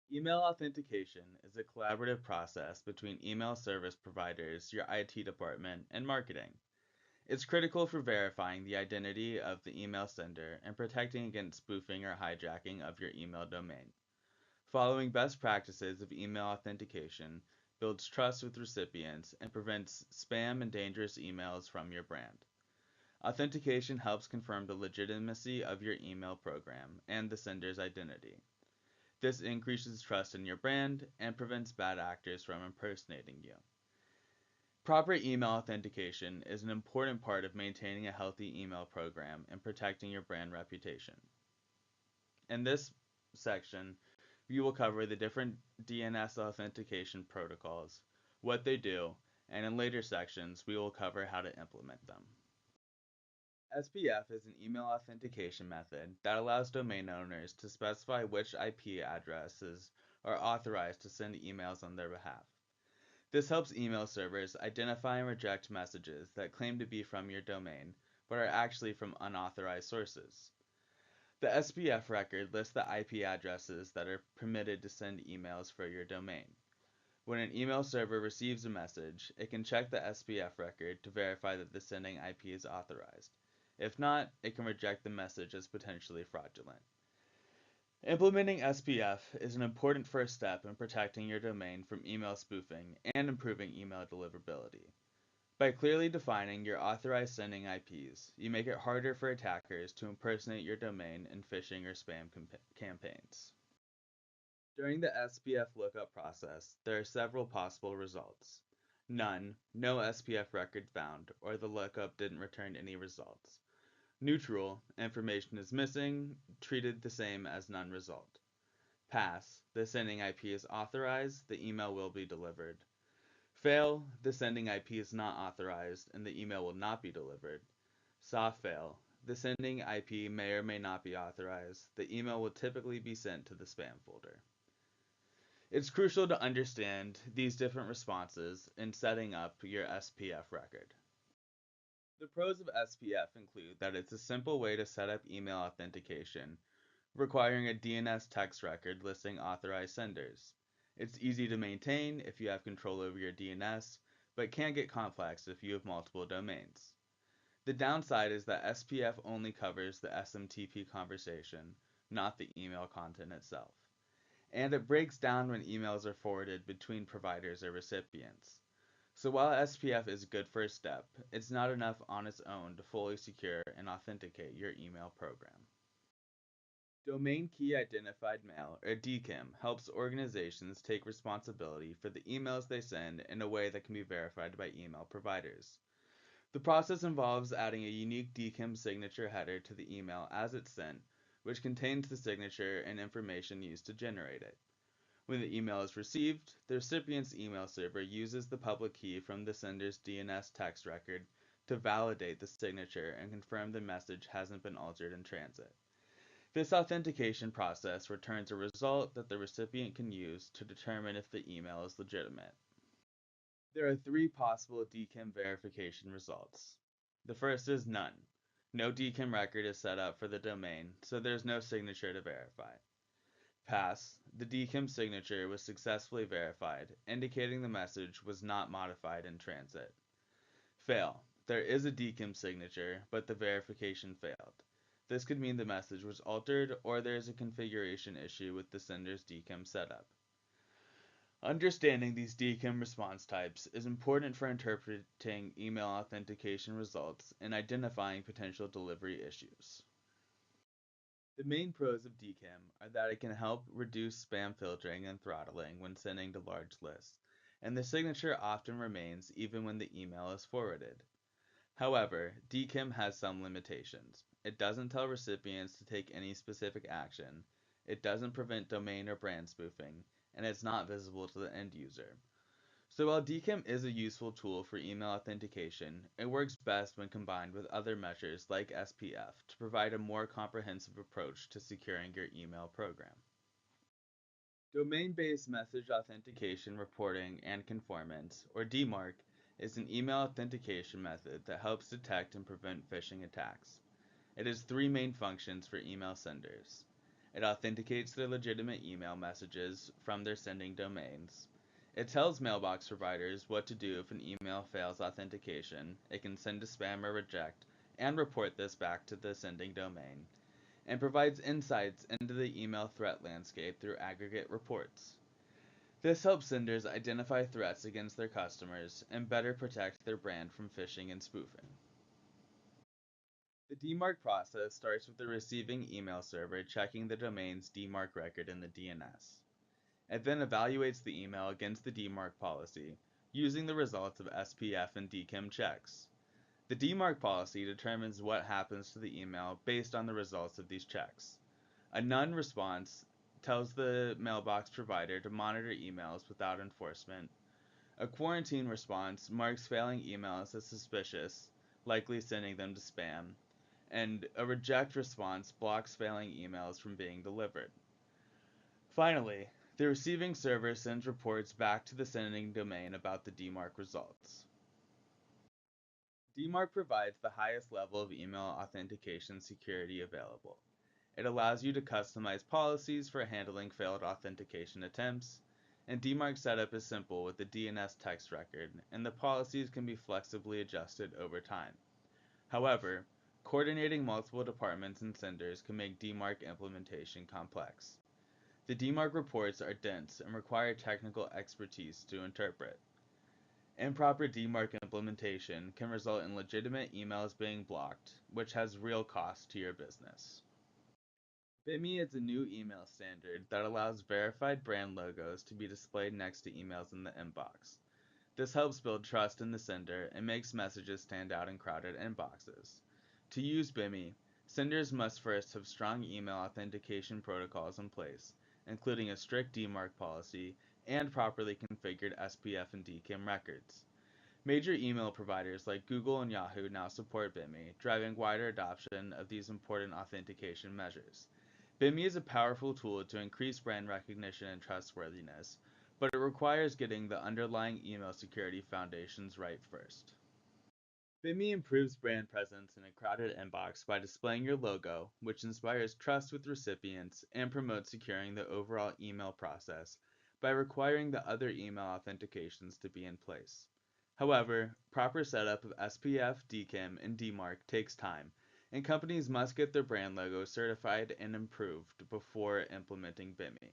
Email authentication is a collaborative process between email service providers, your IT department, and marketing. It's critical for verifying the identity of the email sender and protecting against spoofing or hijacking of your email domain. Following best practices of email authentication builds trust with recipients and prevents spam and dangerous emails from your brand. Authentication helps confirm the legitimacy of your email program and the sender's identity. This increases trust in your brand and prevents bad actors from impersonating you. Proper email authentication is an important part of maintaining a healthy email program and protecting your brand reputation. In this section, we will cover the different DNS authentication protocols, what they do, and in later sections, we will cover how to implement them. SPF is an email authentication method that allows domain owners to specify which IP addresses are authorized to send emails on their behalf. This helps email servers identify and reject messages that claim to be from your domain but are actually from unauthorized sources. The SPF record lists the IP addresses that are permitted to send emails for your domain. When an email server receives a message, it can check the SPF record to verify that the sending IP is authorized. If not, it can reject the message as potentially fraudulent. Implementing SPF is an important first step in protecting your domain from email spoofing and improving email deliverability. By clearly defining your authorized sending IPs, you make it harder for attackers to impersonate your domain in phishing or spam campaigns. During the SPF lookup process, there are several possible results. None, no SPF record found, or the lookup didn't return any results. Neutral, information is missing, treated the same as none result. Pass, the sending IP is authorized, the email will be delivered. Fail, the sending IP is not authorized and the email will not be delivered. Soft fail, the sending IP may or may not be authorized, the email will typically be sent to the spam folder. It's crucial to understand these different responses in setting up your SPF record. The pros of SPF include that it's a simple way to set up email authentication, requiring a DNS text record listing authorized senders. It's easy to maintain if you have control over your DNS, but can get complex if you have multiple domains. The downside is that SPF only covers the SMTP conversation, not the email content itself. And it breaks down when emails are forwarded between providers or recipients. So while SPF is a good first step, it's not enough on its own to fully secure and authenticate your email program. Domain Key Identified Mail, or DKIM, helps organizations take responsibility for the emails they send in a way that can be verified by email providers. The process involves adding a unique DKIM signature header to the email as it's sent, which contains the signature and information used to generate it. When the email is received, the recipient's email server uses the public key from the sender's DNS text record to validate the signature and confirm the message hasn't been altered in transit. This authentication process returns a result that the recipient can use to determine if the email is legitimate. There are three possible DKIM verification results. The first is none. No DKIM record is set up for the domain, so there's no signature to verify. Pass. The DKIM signature was successfully verified, indicating the message was not modified in transit. Fail. There is a DKIM signature, but the verification failed. This could mean the message was altered or there is a configuration issue with the sender's DKIM setup. Understanding these DKIM response types is important for interpreting email authentication results and identifying potential delivery issues. The main pros of DKIM are that it can help reduce spam filtering and throttling when sending to large lists, and the signature often remains even when the email is forwarded. However, DKIM has some limitations. It doesn't tell recipients to take any specific action, it doesn't prevent domain or brand spoofing, and it's not visible to the end user. So while DKIM is a useful tool for email authentication, it works best when combined with other measures like SPF to provide a more comprehensive approach to securing your email program. Domain-based message authentication reporting and conformance, or DMARC, is an email authentication method that helps detect and prevent phishing attacks. It has three main functions for email senders. It authenticates their legitimate email messages from their sending domains. It tells mailbox providers what to do if an email fails authentication. It can send to spam or reject, and report this back to the sending domain, and provides insights into the email threat landscape through aggregate reports. This helps senders identify threats against their customers and better protect their brand from phishing and spoofing. The DMARC process starts with the receiving email server checking the domain's DMARC record in the DNS. It then evaluates the email against the DMARC policy, using the results of SPF and DKIM checks. The DMARC policy determines what happens to the email based on the results of these checks. A none response tells the mailbox provider to monitor emails without enforcement. A quarantine response marks failing emails as suspicious, likely sending them to spam. And a reject response blocks failing emails from being delivered. Finally, the receiving server sends reports back to the sending domain about the DMARC results. DMARC provides the highest level of email authentication security available. It allows you to customize policies for handling failed authentication attempts, and DMARC setup is simple with the DNS text record, and the policies can be flexibly adjusted over time. However, coordinating multiple departments and senders can make DMARC implementation complex. The DMARC reports are dense and require technical expertise to interpret. Improper DMARC implementation can result in legitimate emails being blocked, which has real cost to your business. BIMI is a new email standard that allows verified brand logos to be displayed next to emails in the inbox. This helps build trust in the sender and makes messages stand out in crowded inboxes. To use BIMI, senders must first have strong email authentication protocols in place, including a strict DMARC policy and properly configured SPF and DKIM records. Major email providers like Google and Yahoo now support BIMI, driving wider adoption of these important authentication measures. BIMI is a powerful tool to increase brand recognition and trustworthiness, but it requires getting the underlying email security foundations right first. BIMI improves brand presence in a crowded inbox by displaying your logo, which inspires trust with recipients and promotes securing the overall email process by requiring the other email authentications to be in place. However, proper setup of SPF, DKIM, and DMARC takes time, and companies must get their brand logo certified and improved before implementing BIMI.